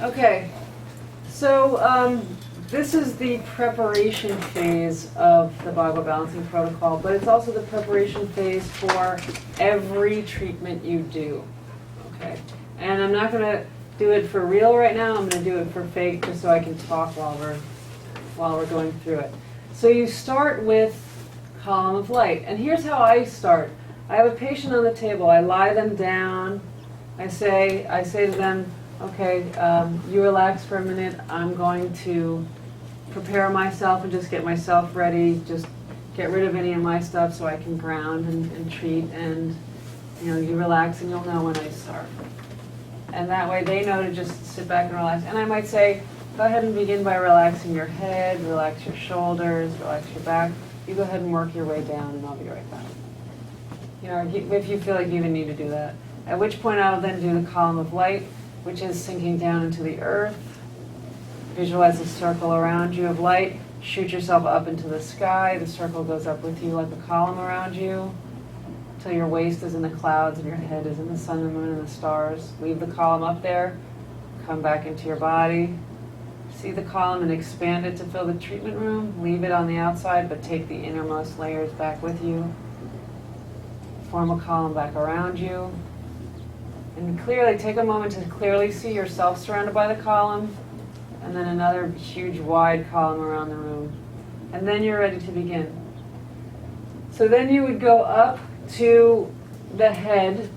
Okay, so this is the preparation phase of the Bagua Balancing Protocol, but it's also the preparation phase for every treatment you do. Okay, and I'm not going to do it for real right now. I'm going to do it for fake, just so I can talk while we're going through it. So you start with column of light, and here's how I start. I have a patient on the table. I lie them down. I say to them, okay, you relax for a minute. I'm going to prepare myself and just get myself ready. Just get rid of any of my stuff so I can ground and treat. And you relax and you'll know when I start. And that way they know to just sit back and relax. And I might say, go ahead and begin by relaxing your head, relax your shoulders, relax your back. You go ahead and work your way down, and I'll be right back. If you feel like you even need to do that. At which point I will then do the column of light, which is sinking down into the earth. Visualize a circle around you of light. Shoot yourself up into the sky. The circle goes up with you like a column around you until your waist is in the clouds and your head is in the sun, the moon, and the stars. Leave the column up there. Come back into your body. See the column and expand it to fill the treatment room. Leave it on the outside, but take the innermost layers back with you. Form a column back around you. And clearly, take a moment to clearly see yourself surrounded by the column, and then another huge wide column around the room. And then you're ready to begin. So then you would go up to the head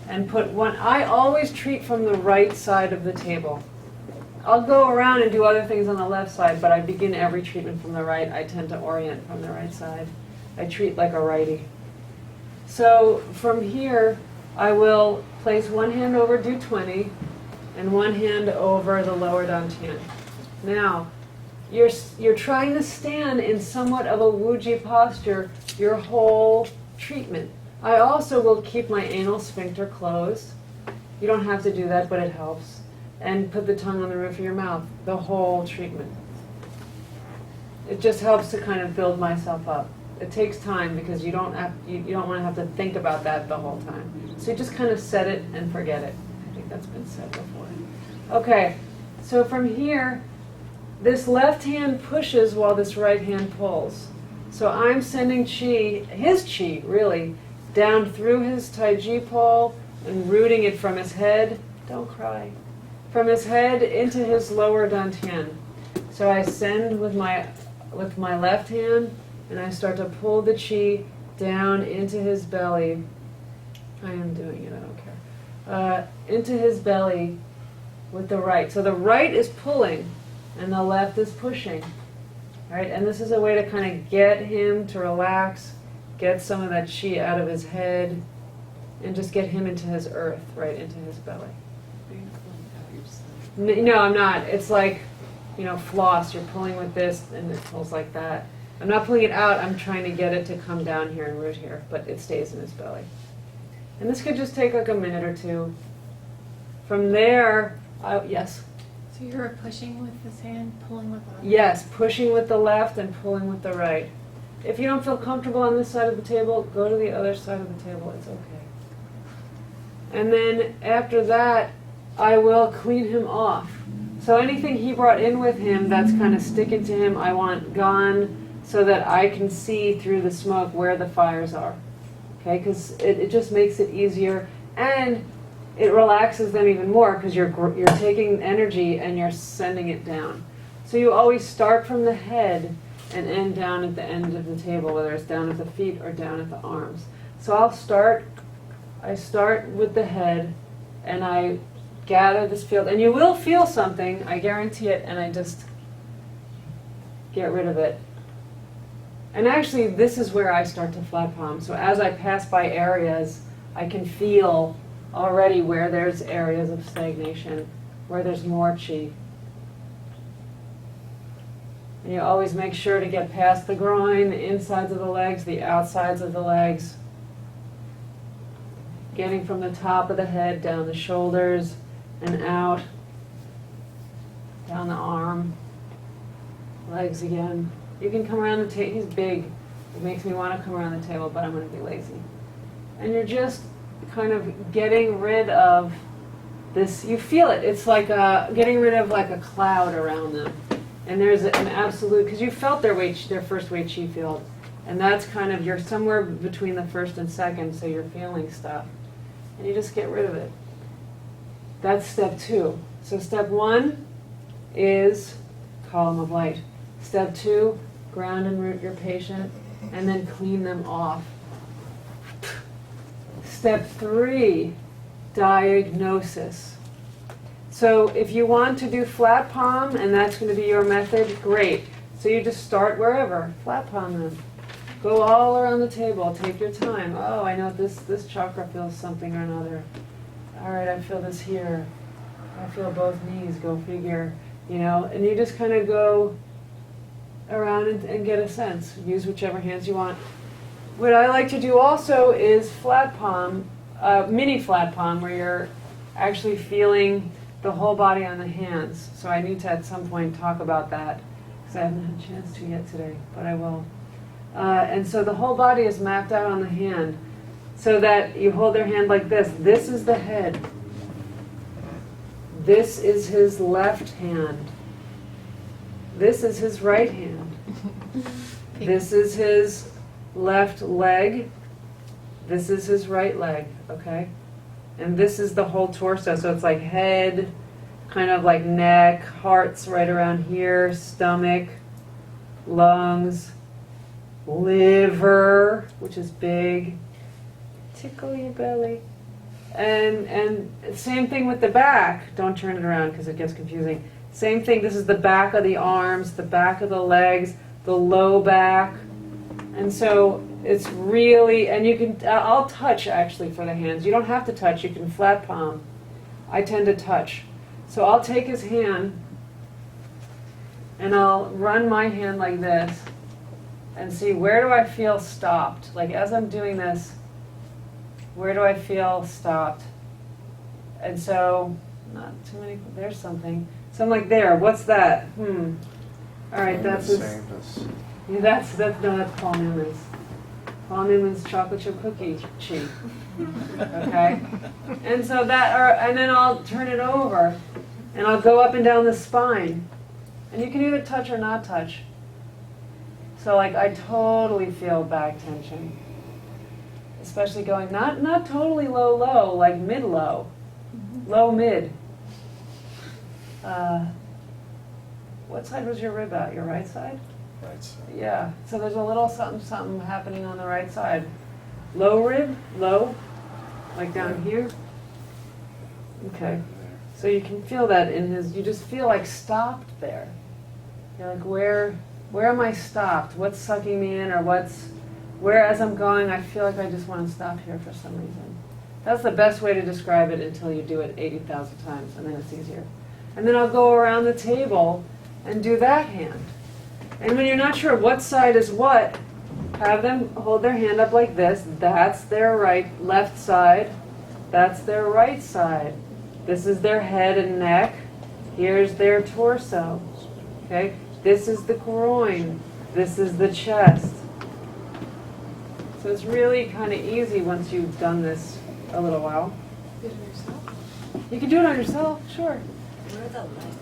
and put one. I always treat from the right side of the table. I'll go around and do other things on the left side, but I begin every treatment from the right. I tend to orient from the right side. I treat like a righty. So from here, I will place one hand over do 20 and one hand over the lower dantian. Now, you're trying to stand in somewhat of a wuji posture your whole treatment. I also will keep my anal sphincter closed. You don't have to do that, but it helps. And put the tongue on the roof of your mouth the whole treatment. It just helps to kind of build myself up. It takes time because you don't want to have to think about that the whole time. So you just kind of set it and forget it. I think that's been said before. Okay, so from here, this left hand pushes while this right hand pulls. So I'm sending chi, his chi really, down through his taiji pole and rooting it from his head. Don't cry. From his head into his lower dantian. So I send with my left hand, and I start to pull the chi down into his belly. I am doing it, I don't care. Into his belly with the right. So the right is pulling, and the left is pushing. All right, and this is a way to kind of get him to relax, get some of that chi out of his head, and just get him into his earth, right into his belly. No, I'm not. It's like, floss. You're pulling with this, and it pulls like that. I'm not pulling it out. I'm trying to get it to come down here and root here, but it stays in his belly. And this could just take like a minute or two. From there, yes? So you're pushing with this hand, pulling with the left? Yes, pushing with the left and pulling with the right. If you don't feel comfortable on this side of the table, go to the other side of the table. It's okay. And then after that, I will clean him off. So anything he brought in with him that's kind of sticking to him, I want gone so that I can see through the smoke where the fires are. Okay, because it just makes it easier, and it relaxes them even more because you're taking energy and you're sending it down. So you always start from the head and end down at the end of the table, whether it's down at the feet or down at the arms. So I start with the head, and I gather this field, and you will feel something, I guarantee it, and I just get rid of it. And actually, this is where I start to flat palm. So as I pass by areas, I can feel already where there's areas of stagnation, where there's more chi. And you always make sure to get past the groin, the insides of the legs, the outsides of the legs. Getting from the top of the head down the shoulders and out, down the arm, legs again. You can come around the table. He's big. It makes me want to come around the table, but I'm going to be lazy. And you're just kind of getting rid of This, you feel it. It's like getting rid of like a cloud around them. And there's an absolute, because you felt their first Wei Qi field. And that's kind of, you're somewhere between the first and second, so you're feeling stuff. And you just get rid of it. That's step 2. So step 1 is column of light. Step 2, ground and root your patient, and then clean them off. Step 3, diagnosis. So if you want to do flat palm, and that's going to be your method, great. So you just start wherever, flat palm them. Go all around the table, take your time. Oh, I know this chakra feels something or another. All right, I feel this here. I feel both knees, go figure. And you just kind of go around and get a sense. Use whichever hands you want. What I like to do also is flat palm, mini flat palm, where you're actually feeling the whole body on the hands. So I need to at some point talk about that, because I haven't had a chance to yet today, but I will. And so the whole body is mapped out on the hand, so that you hold their hand like this. This is the head. This is his left hand. This is his right hand. This is his left leg. This is his right leg, okay? And this is the whole torso, so it's like head, kind of like neck, heart's right around here, stomach, lungs, liver, which is big, tickle your belly. And same thing with the back. Don't turn it around because it gets confusing. Same thing, this is the back of the arms, the back of the legs, the low back. And so it's really, and you can, I'll touch actually for the hands. You don't have to touch, you can flat palm. I tend to touch. So I'll take his hand and I'll run my hand like this and see, where do I feel stopped? Like as I'm doing this, where do I feel stopped? And so, not too many, there's something. So I'm like, there, what's that? All right, that's his, yeah, that's Paul Newman's. Paul Newman's chocolate chip cookie cheek. Okay? And so and then I'll turn it over and I'll go up and down the spine. And you can either touch or not touch. So like I totally feel back tension. Especially going not totally low, like mid-low. Low-mid. What side was your rib at? Your right side? Right side. Yeah. So there's a little something happening on the right side. Low rib, low, like down here. Okay. So you can feel that in his, you just feel like stopped there. You're like, where am I stopped? What's sucking me in, or where as I'm going, I feel like I just want to stop here for some reason. That's the best way to describe it until you do it 80,000 times, and then it's easier. And then I'll go around the table and do that hand. And when you're not sure what side is what, have them hold their hand up like this. That's their left side. That's their right side. This is their head and neck. Here's their torso. Okay? This is the groin. This is the chest. So it's really kind of easy once you've done this a little while. Do it yourself? You can do it on yourself, sure. Where are the legs?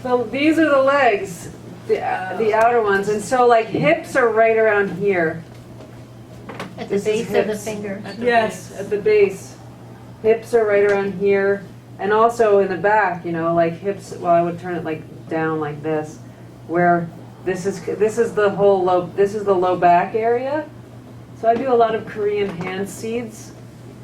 So these are the legs, the outer ones. And so like hips are right around here. At the This is base of the hips. finger. Yes, at the base. Hips are right around here. And also in the back, like hips, well, I would turn it like down like this, where this is the whole this is the low back area. So I do a lot of Korean hand seeds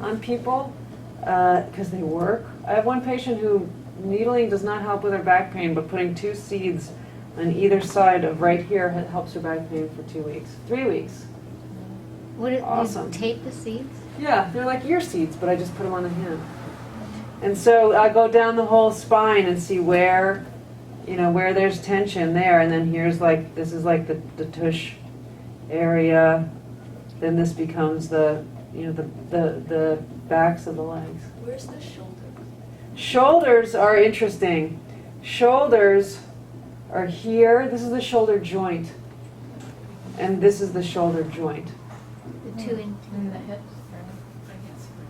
on people because they work. I have one patient who needling does not help with her back pain, but putting 2 seeds on either side of right here helps her back pain for 2 weeks, 3 weeks. Awesome. You tape the seeds? Yeah, they're like ear seeds, but I just put them on the hand. And so I go down the whole spine and see where there's tension there, and then here's this is like the tush area. Then this becomes the backs of the legs. Where's the shoulder? Shoulders are interesting. Shoulders are here. This is the shoulder joint. And this is the shoulder joint. The 2 in. And the hips?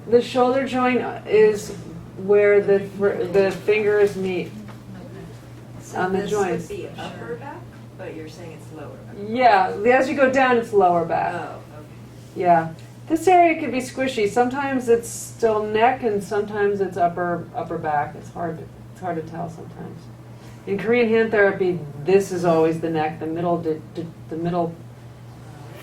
The shoulder joint is where the fingers meet. So On the this joints. would be upper back, but you're saying it's lower back. Yeah, as you go down, it's lower back. Oh, okay. Yeah. This area can be squishy. Sometimes it's still neck and sometimes it's upper back. It's hard to tell sometimes. In Korean hand therapy, this is always the neck. The middle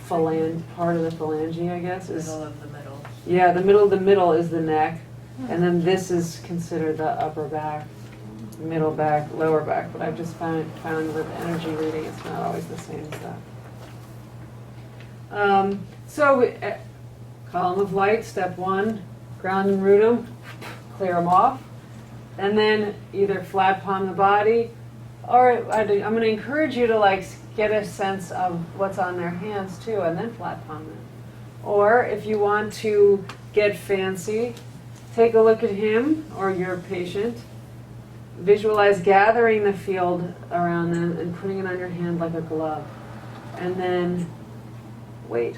part of the phalange, I guess, is Middle of the middle. yeah. The middle of the middle is the neck, and then this is considered the upper back, middle back, lower back. But I've just found with energy reading, it's not always the same stuff. Column of light, step 1, ground and root them, clear them off, and then either flat palm the body, or I'm going to encourage you to like get a sense of what's on their hands too, and then flat palm them. Or if you want to get fancy, take a look at him or your patient, visualize gathering the field around them and putting it on your hand like a glove, and then wait.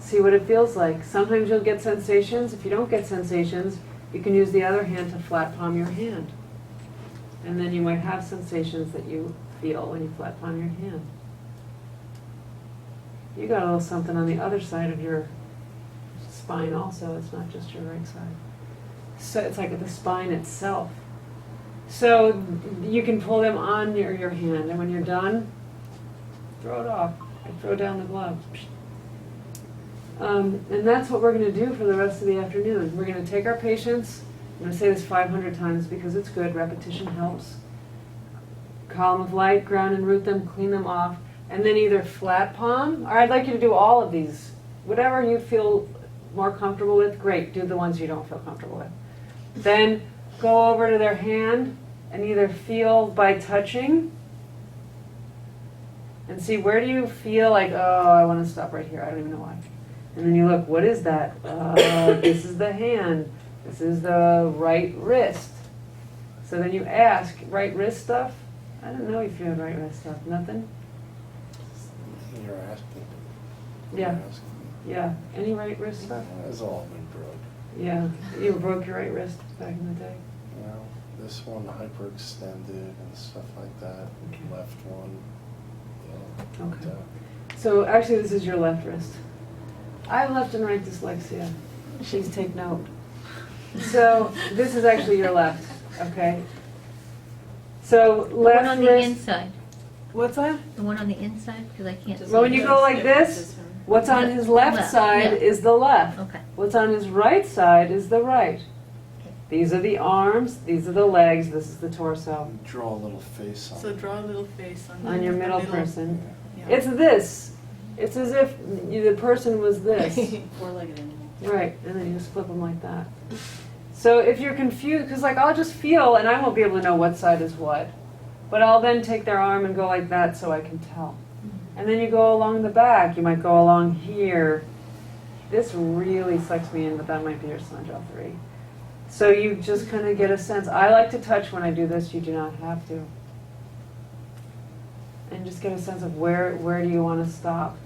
See what it feels like. Sometimes you'll get sensations. If you don't get sensations, you can use the other hand to flat palm your hand. And then you might have sensations that you feel when you flat palm your hand. You got a little something on the other side of your spine also. It's not just your right side. So it's like the spine itself. So you can pull them on your hand, and when you're done, throw it off. Throw down the glove. And that's what we're going to do for the rest of the afternoon. We're going to take our patients, I'm going to say this 500 times because it's good, repetition helps. Column of light, ground and root them, clean them off, and then either flat palm, or I'd like you to do all of these. Whatever you feel more comfortable with, great, do the ones you don't feel comfortable with. Then go over to their hand and either feel by touching, and see where do you feel like, oh, I want to stop right here, I don't even know why. And then you look, what is that? This is the hand. This is the right wrist. So then you ask, right wrist stuff? I don't know if you have right wrist stuff. Nothing? You're asking. Yeah. You're asking. Yeah. Any right wrist stuff? It's all been broke. Yeah. You broke your right wrist back in the day? You know, this one hyperextended and stuff like that. Okay. Left one. Yeah. Okay. So actually this is your left wrist. I have left and right dyslexia. Please take note. So this is actually your left, okay? So The left one on the wrist. inside. What's that? The one on the inside, because I can't. Well, when you go like this, what's on his left Left, side yeah. is the left. Okay. What's on his right side is the right. Okay. These are the arms, these are the legs, this is the torso. Draw a little face on So it. draw a little face on, On your the middle person. Yeah. It's this. It's as if the person was this. Four-legged animal. Right, and then you just flip them like that. So if you're confused, because like I'll just feel and I won't be able to know what side is what, but I'll then take their arm and go like that so I can tell. And then you go along the back, you might go along here. This really sucks me in, but that might be your Sanjal 3. So you just kind of get a sense. I like to touch when I do this, you do not have to. And just get a sense of where do you want to stop?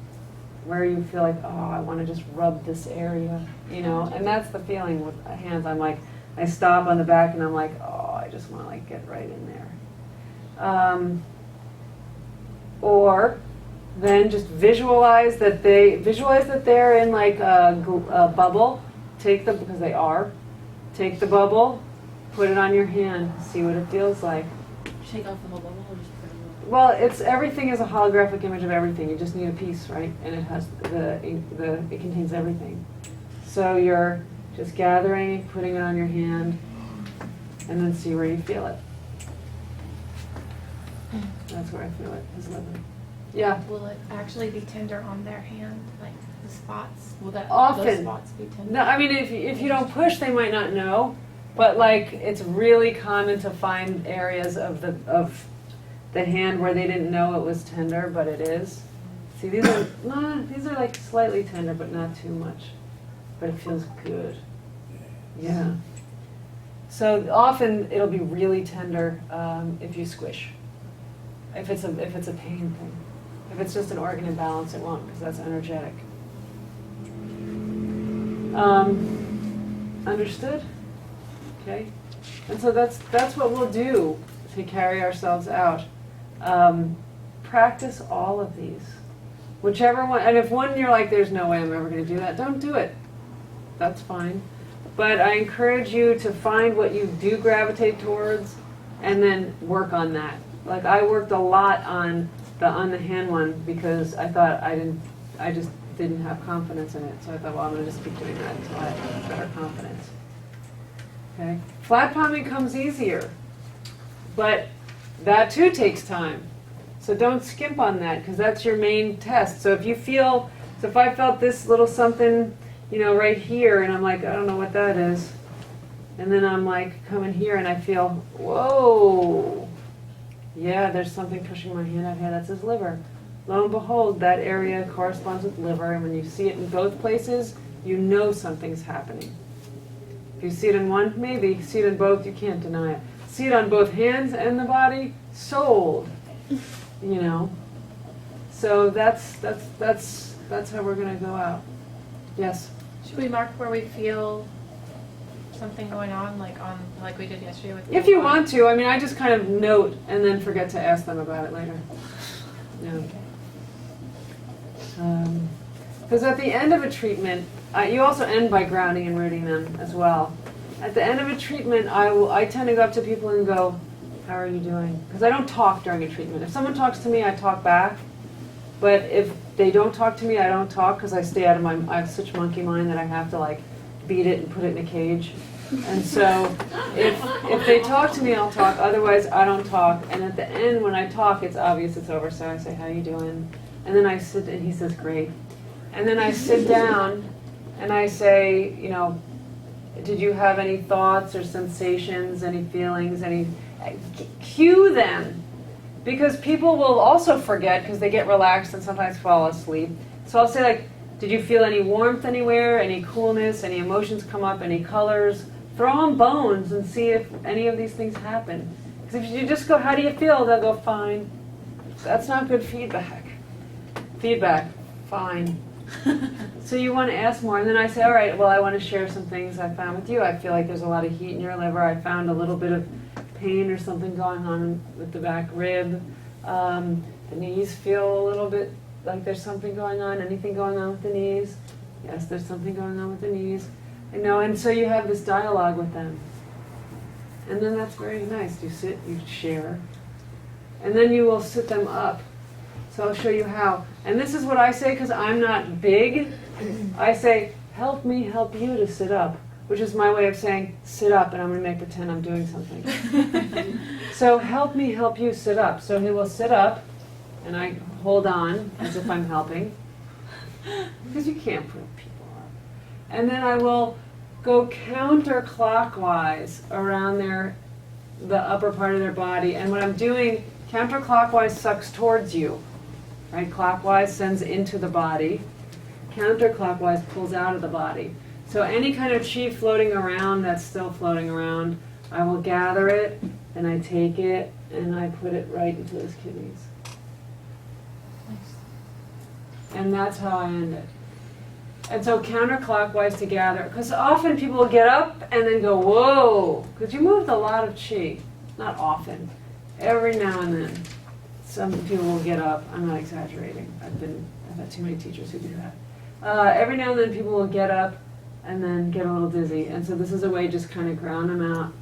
Where you feel like, oh, I want to just rub this area, you know? And that's the feeling with hands. I'm like, I stop on the back and I'm like, oh, I just want to like get right in there. Or then just visualize that they're in like a bubble. Because they are, take the bubble, put it on your hand, see what it feels like. Shake off the whole bubble or just put it on? Well, everything is a holographic image of everything. You just need a piece, right? And it has it contains everything. So you're just gathering, putting it on your hand, and then see where you feel it. That's where I feel it, his liver. Yeah. Will it actually be tender on their hand, like the spots? Will those Often. spots be tender? No, I mean, if you don't push, they might not know. But like, it's really common to find areas of the hand where they didn't know it was tender, but it is. See, these are like slightly tender, but not too much. But it feels good. Yeah. So often it'll be really tender if you squish. If it's a pain thing. If it's just an organ imbalance, it won't, because that's energetic. Understood? Okay. And so that's what we'll do to carry ourselves out. Practice all of these. Whichever one, and if one you're like, there's no way I'm ever going to do that, don't do it. That's fine. But I encourage you to find what you do gravitate towards and then work on that. Like I worked a lot on the hand one because I thought I just didn't have confidence in it. So I thought, well, I'm going to just keep doing that until I have better confidence. Okay? Flat palming comes easier, but that too takes time. So don't skimp on that because that's your main test. So if you feel, so if I felt this little something, right here, and I'm like, I don't know what that is, and then I'm like coming here and I feel, whoa, yeah, there's something pushing my hand out here. That says liver. Lo and behold, that area corresponds with liver, and when you see it in both places, you know something's happening. If you see it in one, maybe. See it in both, you can't deny it. See it on both hands and the body, sold. So that's how we're gonna go out. Yes. Should we mark where we feel something going on, like we did yesterday with? If you want to, I just kind of note and then forget to ask them about it later. Yeah. Because at the end of a treatment, you also end by grounding and rooting them as well. At the end of a treatment, I tend to go up to people and go, how are you doing? Because I don't talk during a treatment. If someone talks to me, I talk back. But if they don't talk to me, I don't talk because I stay out of I have such monkey mind that I have to beat it and put it in a cage. And so if they talk to me, I'll talk. Otherwise, I don't talk. And at the end, when I talk, it's obvious it's over. So I say, how you doing? And then I sit, and he says, great. And then I sit down, and I say, did you have any thoughts or sensations, any feelings, cue them. Because people will also forget because they get relaxed and sometimes fall asleep. So I'll say did you feel any warmth anywhere, any coolness, any emotions come up, any colors? Throw on bones and see if any of these things happen. Because if you just go, how do you feel? They'll go, fine. That's not good feedback. Fine. So you want to ask more. And then I say, all right, well, I want to share some things I found with you. I feel like there's a lot of heat in your liver. I found a little bit of pain or something going on with the back rib. The knees feel a little bit like there's something going on. Anything going on with the knees? Yes, there's something going on with the knees. And so you have this dialogue with them. And then that's very nice. You sit, you share. And then you will sit them up. So I'll show you how. And this is what I say because I'm not big. I say, help me help you to sit up. Which is my way of saying, sit up, and I'm going to make pretend I'm doing something. So help me help you sit up. So he will sit up, and I hold on as if I'm helping. Because you can't put people up. And then I will go counterclockwise around the upper part of their body. And what I'm doing, counterclockwise sucks towards you. Right? Clockwise sends into the body. Counterclockwise pulls out of the body. So any kind of chi floating around that's still floating around, I will gather it, and I take it, and I put it right into those kidneys. And that's how I end it. And so counterclockwise to gather, because often people will get up and then go, whoa, because you moved a lot of chi. Not often. Every now and then, some people will get up. I'm not exaggerating. I've had too many teachers who do that. Every now and then people will get up and then get a little dizzy. And so this is a way to just kind of ground them out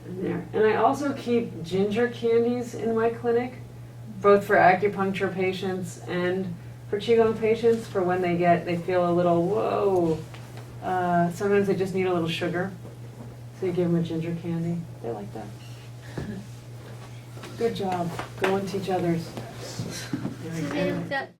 in there. And I also keep ginger candies in my clinic, both for acupuncture patients and for Qigong patients, for when they feel a little, whoa. Sometimes they just need a little sugar. So you give them a ginger candy. They like that. Good job. Go and teach others. So then that